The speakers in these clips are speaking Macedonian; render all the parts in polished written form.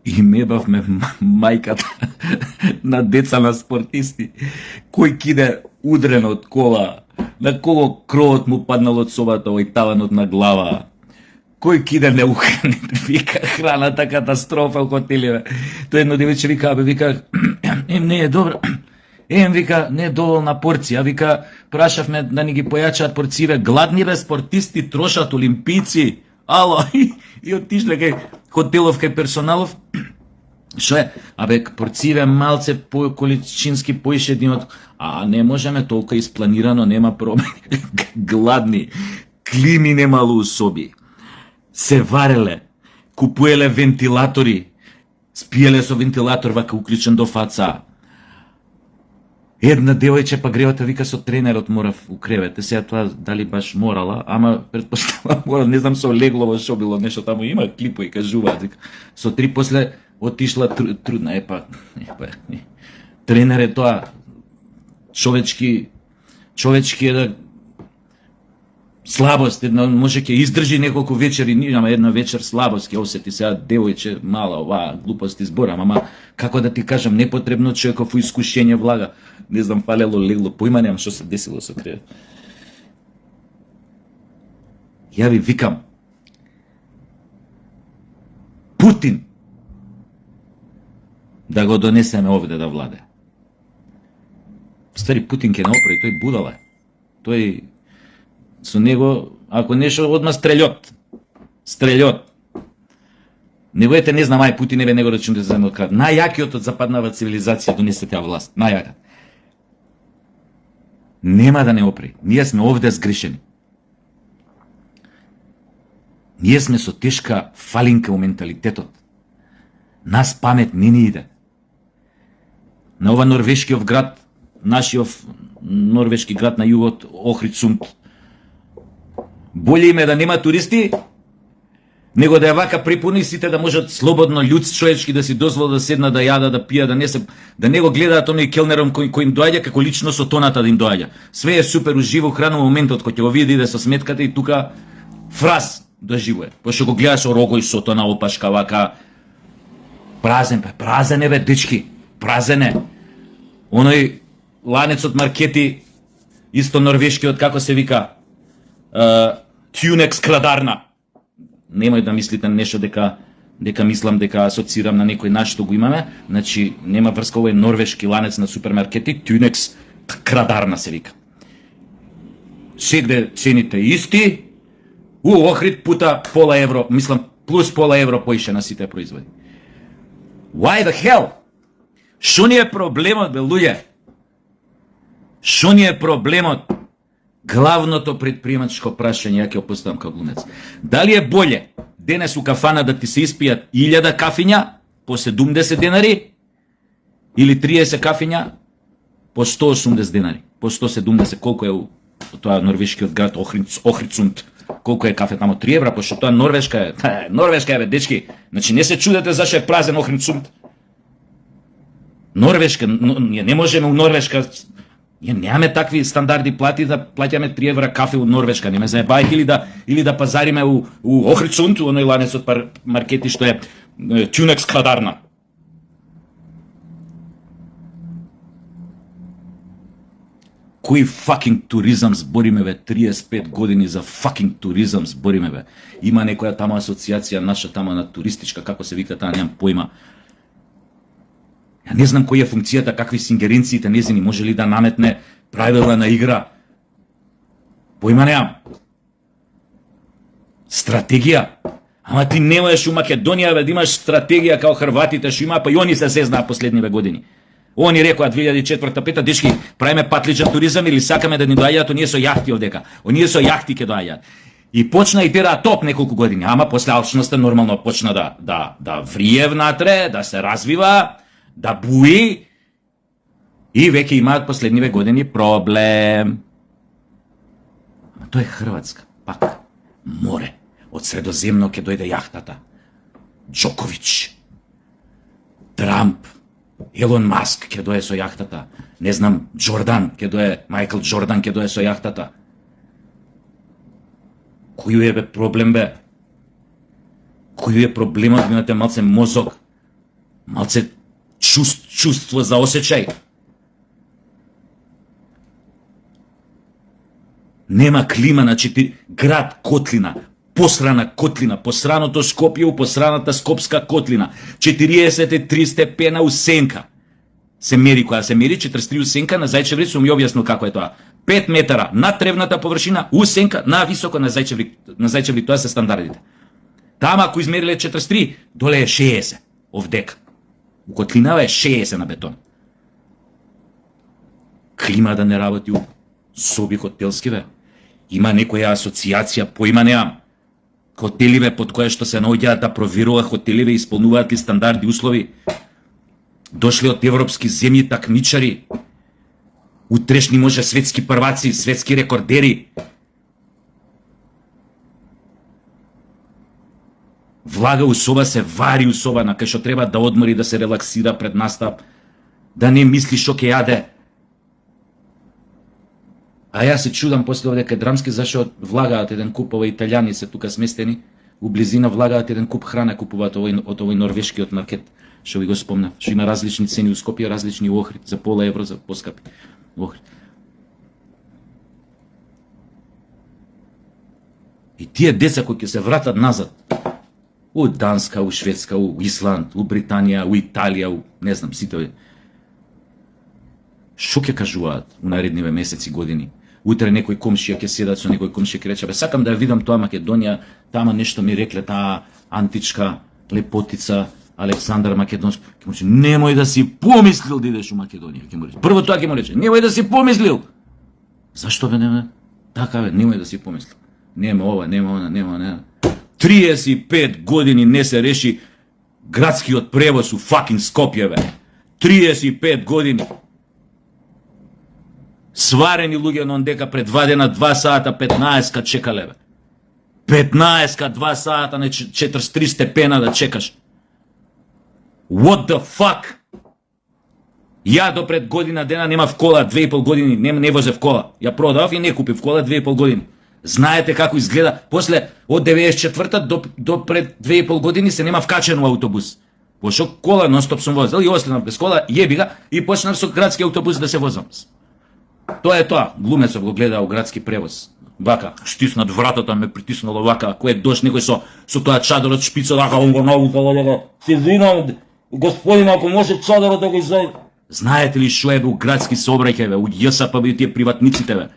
и ме бавме мајката на деца на спортисти, кој киде удрен од кола, на кого кровот му паднал од собата, овој таванот на глава, кој киде неухранет, вика храната катастрофа у хотеливе. Тој едно девојче вика, вика, не е добро, вика, не е доволна порција, вика, прашавме да ни ги појачаат порције, гладни бе спортисти трошат олимпици, ало, и отишле кај хотелов, кај персоналов, што е, порције малце по количински поише од, не можеме толку испланирано, нема проблем, гладни, клими немало у соби, се вареле, купуеле вентилатори, спиеле со вентилатор вака уклучен до фаца. Една девојче па гревата вика со тренерот морав у кревете, сега тоа дали баш морала, ама предпоставам морала, не знам со леглово што било, нешто таму има клипови кажуваат, со 3 после отишла трудна, тренер е тоа, човечки е да слабост, може ќе издржи неколку вечери, ама една вечер слабост ќе осети, сега девојче мала, оваа глупости зборам, ама како да ти кажам, непотребно човеков искушение влага, не знам, фалело, легло, поима немам што се десило со кревет. Ја ви викам, Путин да го донесеме овде да владе. Стари Путин ке наоправи, тој будала е. Тој со него, ако нешто одма стрелјот. Не бъдете, не знам, Путин не него рачун да се земе од крат. Најакиот од западнава цивилизација донесе таа власт. Најака. Нема да не опри. Ние сме овде сгрешени. Ние сме со тешка фалинка у менталитетот. Нас памет не ни иде. На ова норвешкиот град, нашиот норвешки град на југот, Охридсунд, боле име да нема туристи, него да ја вака припуни сите да можат слободно човечки да си дозволат да седнат, да јадат, да пијат, да не го гледаат оној келнером кој им доаѓа како лично со тоната да им доаѓа. Све е супер уживо храна моментот кој ќе го види да со сметката и тука фраз доживува. Пошто го гледа со рогој со тона опашка вака празен е бе дечки, празен е. Оној ланецот маркети исто норвешкиот како се вика Тюнекс крадарна. Немој да мислите нешто дека мислам дека асоцирам на некој наш што го имаме, значи нема врска, овој норвешки ланец на супермаркети, Тюнекс крадарна се вика. Сегде цените исти, у Охрид пута пола евро, мислам плюс пола евро поише на сите производи. Why the hell? Шо ни е проблемот, бе, луѓе? Шо ни е проблемот? Главното предприемачко прашање, ја ќе опоставам како глумец. Дали е боле денес у кафана да ти се испијат 1000 кафиња по 70 денари или 30 кафиња по 180 денари, по 170, колку е у тоа норвешкиот град Охридсунд, колку е кафе тамо, 3 евра, пошто тоа Норвешка е. Норвешка е, бе, дечки. Значи не се чудете зашто е празен Охридсунд. Норвешка, ние не можеме у Норвешка, ние немаме такви стандарди плати да плаќаме 3 евра кафе у Норвешка, не ме заебајте или да пазариме у Охридсунд, оној ланец од маркети што е Тюнекс крадарна. Кој факинг туризам збориме, бе? 35 години за факинг туризам збориме, бе. Има некоја тама асоциација наша тама на туристичка, како се вика таа, немам појма. Ја не знам која е функцијата, какви се ингеренциите незини, може ли да наметне правила на игра. Појма немам. Стратегија. Ама ти не можеш у Македонија бе, да имаш стратегија као хрватите што има, па и они се сезнаа последниве години. Они рекоа 2004-2005, дечки, правиме патличен туризам или сакаме да ни доаѓаат оние со јахти овдека. Оние со јахти ќе доаѓаат. И почна и тера топ неколку години, ама после алчноста нормално почна да врие внатре, да се развива, да буи и веќе имаат последниве години проблем. Ама тоа е Хрватска, пак море. Од Средоземно ќе дојде јахтата. Джоковиќ, Трамп, Елон Маск ќе дое со јахтата. Не знам, Джордан ќе дое, Майкл Джордан ќе дое со јахтата. Кој е бе проблем, бе? Кој е проблемот? Имате малце мозок. Малце чувство за осеćај. Нема клима на 4 град Котлина, посрана Котлина, посраното Скопје, посраната Скопска Котлина, 43 степена у сенка. Се мери, која се мери 43 у сенка, на Зајчевли сум ја објаснил како е тоа. 5 метара над тревната површина, у сенка, на високо на Зајчевли, тоа се стандардите. Тама ако измериле 43, доле е 60, овдека. У Котлинава е 60 на бетон. Клима да не работи у соби хотелски, бе. Има некоја асоциација, поима неам. Хотеливе под која што се наоѓаат да проверува хотеливе исполнуваат ли стандарди услови. Дошли од европски земји такмичари. Утрешни може светски прваци, светски рекордери. Влага у соба, се вари у соба, на кај што треба да одмори, да се релаксира пред настап, да не мисли што ќе јаде. А јас се чудам после овде кај Драмски зашо влагаат еден куп овој италијани се тука сместени, у близина влагаат еден куп храна купуваат од овој норвешкиот маркет, што ви го спомнав, што има различни цени у Скопје, различни у Охрид, за пола евро, за поскапи у Охрид. И тие деца кои ќе се вратат назад, у Данска, у Шведска, у Исланд, у Британија, у Италија, у не знам, сите овие. Што ќе кажуваат у наредниве месеци, години? Утре некој комшија ќе седат со некој комшија ќе рече, бе, сакам да ја видам тоа Македонија, тама нешто ми рекле таа античка лепотица Александар Македонски. Ќе му рече, немој да си помислил да идеш у Македонија, ќе му рече. Прво тоа ќе му рече, немој да си помислил. Зашто бе, нема? Така бе, немој да си помислил. Нема ова, нема она, нема она. 35 години не се реши градскиот превоз у факин Скопје, бе. 35 години. Сварени луѓе на ондека предвадена 2 сата 15 чекале, бе. 15 2 сата на 43 степена да чекаш. What the fuck? Ја до пред година дена немав кола, 2,5 години, не возев кола. Ја продав и не купив кола 2,5 години. Знаете како изгледа? После од 94-та до пред 2,5 години се нема вкачен у автобус. Пошо кола нон-стоп сум возел и останав без кола, јеби га и почнав со градски автобус да се возам. Тоа е тоа, глумецов го гледа у градски превоз. Вака, штиснат вратата, ме притиснало вака, кој е дош некој со тоа чадор од шпица, вака, он го навукал, вака, се извинам, господин, ако може чадорот да го изој. Знаете ли што е у градски сообраќај, у ЈСП, бе, тие приватниците, бе?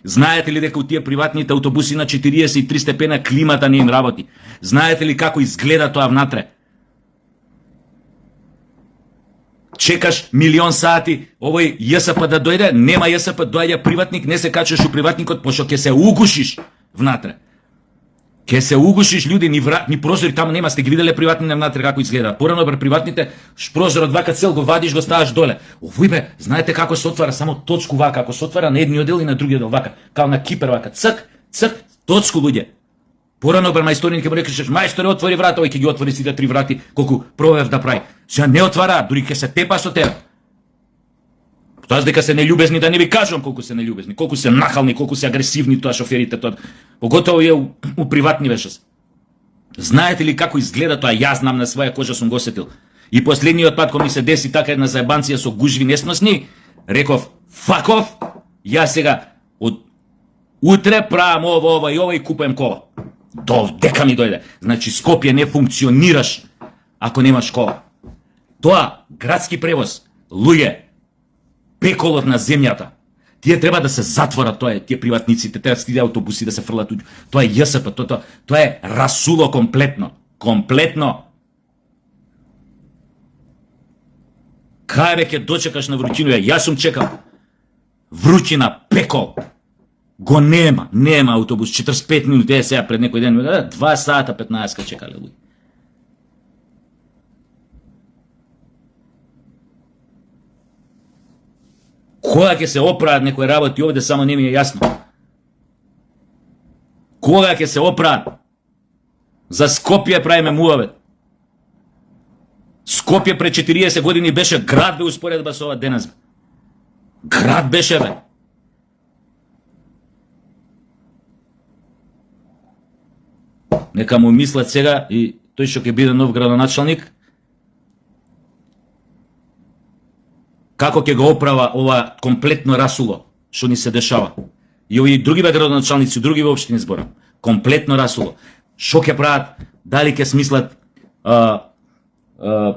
Знаете ли дека у тие приватните автобуси на 43 степена климата не им работи? Знаете ли како изгледа тоа внатре? Чекаш милион сати овој ЈСП да дојде, нема ЈСП, доаѓа приватник, не се качаш у приватникот, пошто ќе се угушиш внатре. Ќе се угушиш, луѓе, ни прозори таму нема, сте ги виделе приватните внатре како изгледа. Порано бе приватните, прозорот вака цел го вадиш, го ставаш доле. Овој бе, знаете како се отвара само точку вака, ако се отвара на едниот дел и на другиот дел вака, као на кипер вака, цк, цк, точку луѓе. Порано бе мајсторините му рекаш, мајсторе отвори врата, ој ќе ги отвори сите 3 врати, колку пробев да прави. Сега не отвара, дури ќе се тепа со тебе. Тоа дека се нељубезни, да не ви кажам колку се нељубезни, колку се нахални, колку се агресивни тоа шоферите тоа. Поготово е у приватни веше. Знаете ли како изгледа тоа? Јас знам, на своја кожа сум го осетил. И последниот пат кога ми се деси така една заебанција со гужви несносни, реков, fuck off, јас сега од утре правам ова и ова и купувам кола. Дека ми дојде. Значи Скопје не функционираш ако немаш кола. Тоа градски превоз, луѓе, пеколот на земјата. Тие треба да се затворат, тоа е, тие приватниците, треба да автобуси да се фрлат. Тоа е ЈСП, тоа е расуло комплетно. Комплетно. Кај бе ќе дочекаш на вручина? Јас сум чекал. Вручина, пекол. Го нема автобус, 45 минути, сега пред некој ден, 2 сата 15 чекале луѓе. Кога ќе се оправат некои работи овде, само не ми е јасно. Кога ќе се оправат? За Скопје правиме муавет. Скопје пред 40 години беше град, бе, успоредба со ова денес. Град беше, бе. Нека му мислат сега и тој што ќе биде нов градоначалник, како ќе го оправа ова комплетно расуло што ни се дешава. И овие другиве градоначалници, другиве општини зборам, комплетно расуло. Што ќе прават? Дали ќе смислат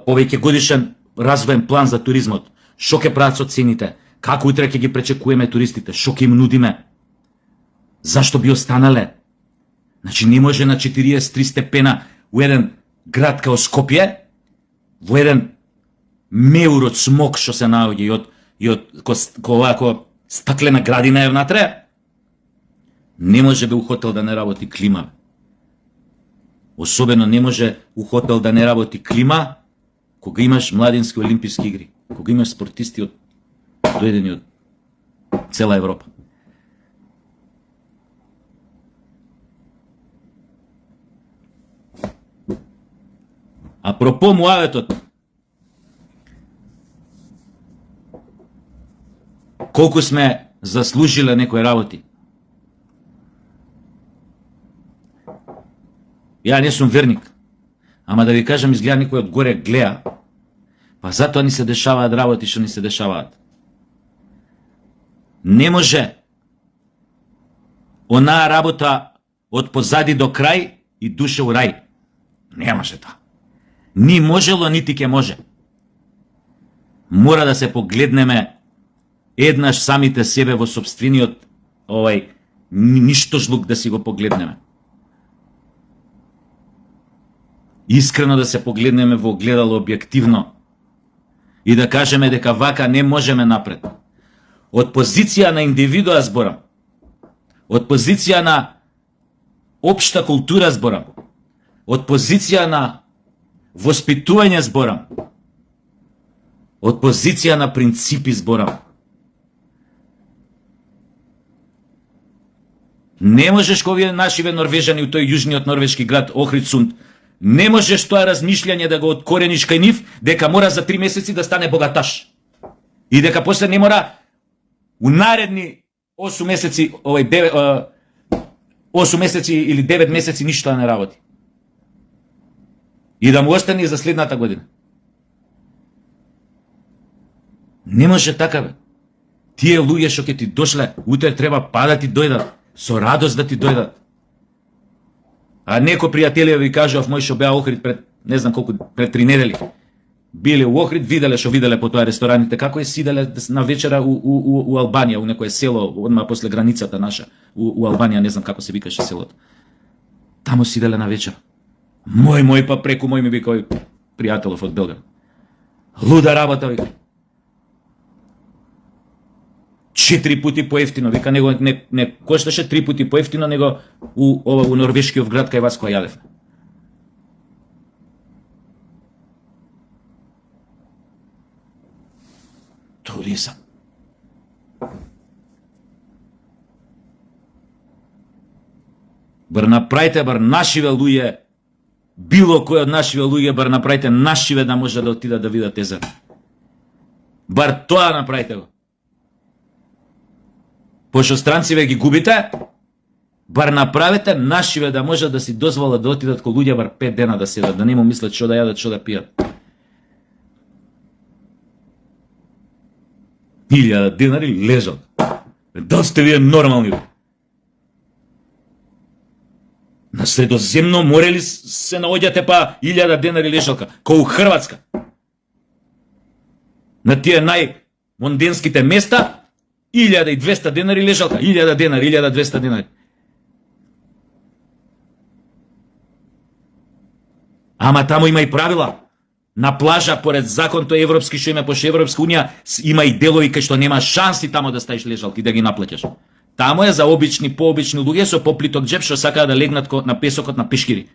повеќе годишен развоен план за туризмот? Што ќе прават со цените? Како утре ќе ги пречекуваме туристите? Што ќе им нудиме? Зашто би останале? Значи не може на 43 степена у еден град као Скопје, во еден меур од смог што се наоѓа и од стаклена градина е внатре, не може бе у хотел да не работи клима. Особено не може у хотел да не работи клима кога имаш младински олимписки игри, кога имаш спортисти дојдени од цела Европа. Апропо муаветот, колку сме заслужиле некои работи. Ја не сум верник, ама да ви кажам, изгледа некој од горе гледа, па затоа ни се дешаваат работи што ни се дешаваат. Не може онаа работа од позади до крај и душа у рај. Не може тоа. Ни можело, нити ќе може. Мора да се погледнеме еднаш самите себе во сопствениот ништожлук, да си го погледнеме. Искрено да се погледнеме во огледало објективно и да кажеме дека вака не можеме напред. Од позиција на индивидуа зборам, од позиција на општа култура зборам, од позиција на воспитување зборам, од позиција на принципи зборам. Не можеш ко овие нашиве норвежани у тој јужниот норвешки град Охридсунд, не можеш тоа размишљање да го откорениш кај нив, дека мора за 3 месеци да стане богаташ. И дека после не мора у наредни 8 месеци, 8 месеци или 9 месеци ништо да не работи. И да му остане за следната година. Не може така, бе. Тие луѓе што ќе ти дошле, утре треба па да ти дојдат, со радост да ти дојдат. А некои пријатели ви кажав, мој што беа Охрид пред, не знам колку, пред 3 недели. Биле у Охрид, виделе што виделе по тоа рестораните, како е сиделе на вечера у Албанија, у некое село, одма после границата наша, у Албанија, не знам како се викаше селото. Тамо сиделе на вечер. Мој па преку мој ми вика ој пријателов од Белград. Луда работа, вика. 4 пати поевтино, вика, не кошташе 3 пати поевтино, него у норвешкиот град кај вас која јадевме. Туризам. Бар направите, бар нашиве луѓе, било кој од нашиве луѓе, бар направите нашиве да може да отидат да видат езеро. Бар тоа направите го. Пошто странциве ги губите, бар направете нашиве да може да си дозволат да отидат ко луѓе бар 5 дена да седат, да не му мислат што да јадат, што да пијат. 1000 денари лежат. Дали сте вие нормални? На Средоземно море ли се наоѓате па 1000 денари лежалка? Ко у Хрватска. На тие најмонденските места 1200 денари лежалка, 1000 денари, 1200 денари. Ама таму има и правила. На плажа, поред закон тој европски што има пошто Европска унија, има и делови кај што нема шанси тамо да ставиш лежалки да ги наплаќаш. Тамо е за обични, пообични луѓе со поплиток джеб што сакаат да легнат на песокот на пешкири.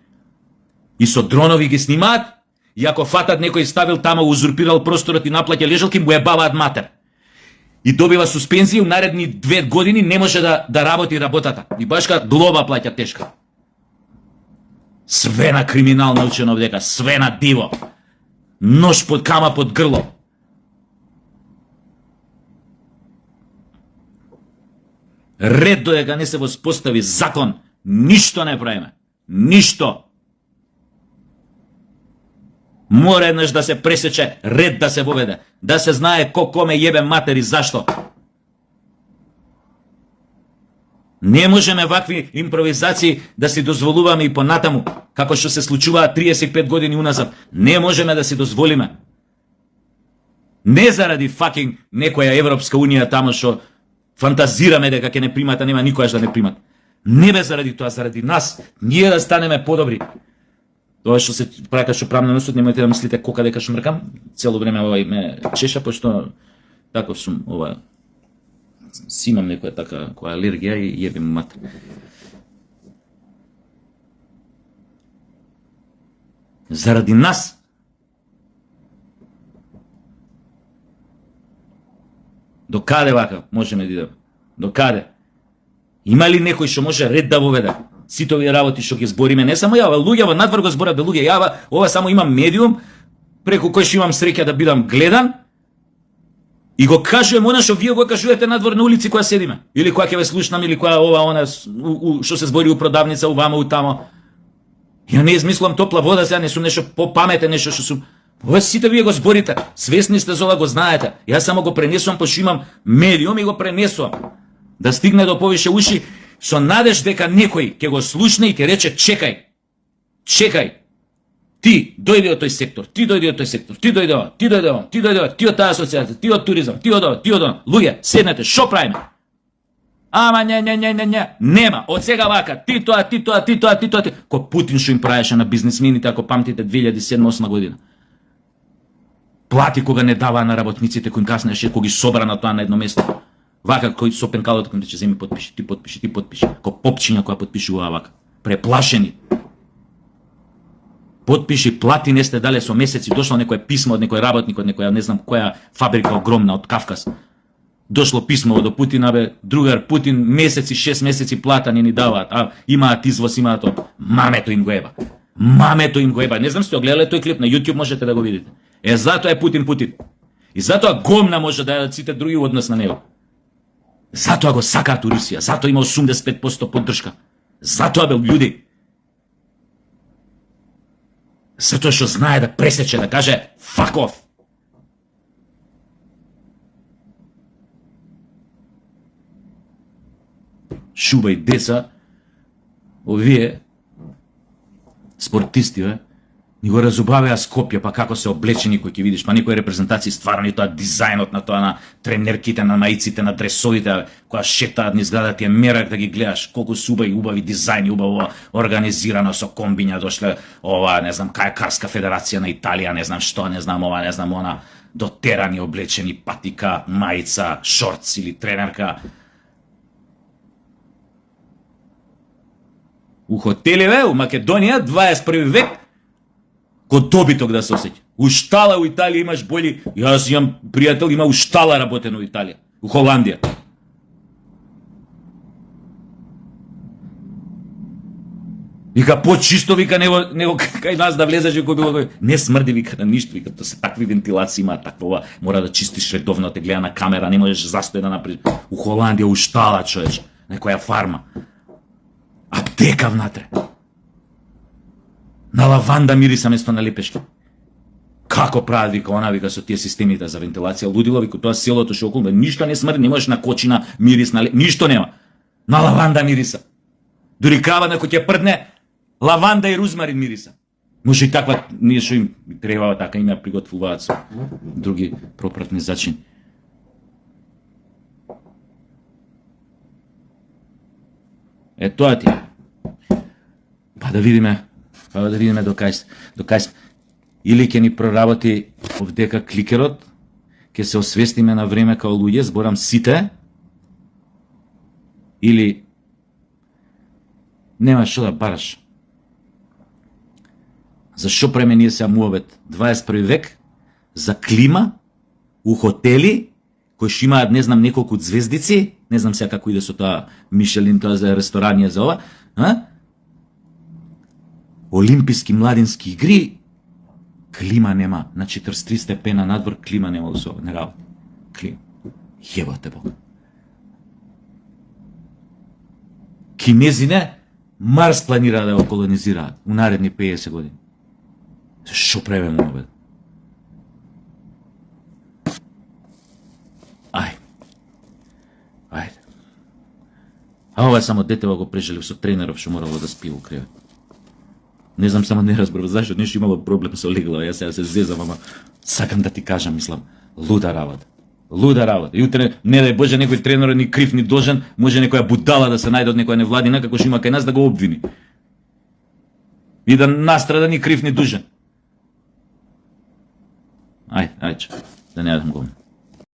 И со дронови ги снимаат, и ако фатат некој ставил тамо, узурпирал просторот и наплаќа лежалки, му ебаваат матер. И добива суспензија, у наредни 2 години не може да работи работата. И башка глоба плаќа тешка. Свена криминал научено овдека, свена диво. Нож под кама под грло. Ред додека не се воспостави закон, ништо не правиме. Ништо. Мора еднаш да се пресече, ред да се воведе, да се знае ко коме јебе матери, зашто. Не можеме вакви импровизации да си дозволуваме и понатаму, како што се случуваат 35 години уназад. Не можеме да си дозволиме. Не заради факинг некоја Европска унија тамо што фантазираме дека ќе не примат, а нема никогаш да не примат. Не бе заради тоа, заради нас, ние да станеме подобри. Тоа што се прака што правам на носот, немојте да мислите кока дека шмркам, цело време овај ме чеша, пошто таков сум, ова си имам некоја така која алергија и јебим мат. Заради нас. До каде вака можеме да идеме? До каде? Има ли некој што може ред да воведе? Сите овие работи што ги збориме, не само ја, луѓе во надвор го зборат, бе луѓе, ја ова само имам медиум преку кој што имам среќа да бидам гледан и го кажувам она што вие го кажувате надвор на улици која седиме, или која ќе ве слушнам, или која ова она што се збори у продавница, у вама, у тамо. Ја не измислам топла вода, сега не сум нешто попаметен, нешто што сум. Ова сите вие го зборите, свесни сте за ова, го знаете. Јас само го пренесувам, пошто имам медиум и го пренесувам. Да стигне до повише уши, со надеж дека некој ќе го слушне и ќе рече чекај, ти дојди од тој сектор, ти дојди од тој сектор, ти дојди ова, ти дојди ова, ти дојди ова, ти од таа асоцијација, ти од туризам, ти од ова, ти од ова. Луѓе, седнете, шо правиме? Ама не, нема, од сега вака, ти тоа. Ко Путин што им правеше на бизнисмените, ако памтите 2007-2008 година. Плати кога не даваа на работниците, кои им каснеше, кога ги собра на тоа на едно место. Вака кој со пенкалот кој рече земи потпиши, ти потпиши. Ко попчиња која потпишува вака. Преплашени. Потпиши, плати, не сте дале со месеци, дошло некој писмо од некој работник, од некоја не знам која фабрика огромна од Кавказ. Дошло писмо до Путина, бе, другар Путин, месеци, 6 месеци плата не ни даваат, а имаат извоз, имаат тоа. Мамето им го еба. Не знам сте огледале тој клип на YouTube, можете да го видите. Затоа е Путин. И затоа гомна може да јадат сите други однос на него. Затоа го сакаат у Русија, затоа има 85% поддршка. Затоа бе луѓе. Затоа што знае да пресече, да каже fuck off. Шуба и деца, овие спортисти, ни го разубавеа Скопје, па како се облечени кои ќе видиш, па некои репрезентации стварани, тоа дизајнот на тоа, на тренерките, на маиците, на дресовите, која шетаат низ градата, е мерак да ги гледаш, колку се убави дизајни, убаво организирано со комбиња, дошле ова, не знам, кајакарска федерација на Италија, не знам што, не знам ова, не знам она, дотерани, облечени, патика, маица, шортс или тренерка. У хотелеве, у Македонија, 21 век, ко добиток да се осеќа. У штала у Италија имаш боли, јас имам пријател, има у штала работено у Италија, у Холандија. Вика почисто, вика него кај нас да влезеш и кој било кој. Не смрди, вика на ништо, вика тоа се такви вентилации има, таква, мора да чистиш редовно, те гледа на камера, не можеш застој да направиш. У Холандија у штала, човече, некоја фарма. Аптека внатре. На лаванда мириса место на лепешки. Како прават, вика, она, вика, со тие системите за вентилација, лудило, вика, тоа селото што околу, ништо не смрди, не можеш на кочина мирис, ништо нема. На лаванда мириса. Дури крава на кој ќе прдне, лаванда и рузмарин мириса. Може и таква, ние што им требава така, им ја приготвуваат со други пропратни зачини. Тоа ти. Па да видиме до кај или ќе ни проработи овдека кликерот, ќе се освестиме на време као луѓе, зборам сите, или нема што да бараш. Зашо преме ние сега муабет 21 век за клима у хотели кои што имаат, не знам, неколку звездици, не знам сега како иде со тоа Мишелин, тоа за ресторани за ова, Олимписки младински игри, клима нема, на 43 степена надвор, клима нема со не работи. Клима. Јебате Бог. Кинезине Марс планираат да го колонизираат у наредни 50 години. Што правиме бе? Ајде. А ова е само детево го прежелив со тренеров што морало да спи во кревет. Не знам, само не разбрав зашто нешто имало проблем со леглава. Јас сега се зезам, ама сакам да ти кажам, мислам, луда работа. Луда работа. И утре, не дај Боже, некој тренер ни крив ни должен, може некоја будала да се најде од некоја невладина, како што има кај нас, да го обвини. И да настрада ни крив ни дужен. Ајде, да не јадам го.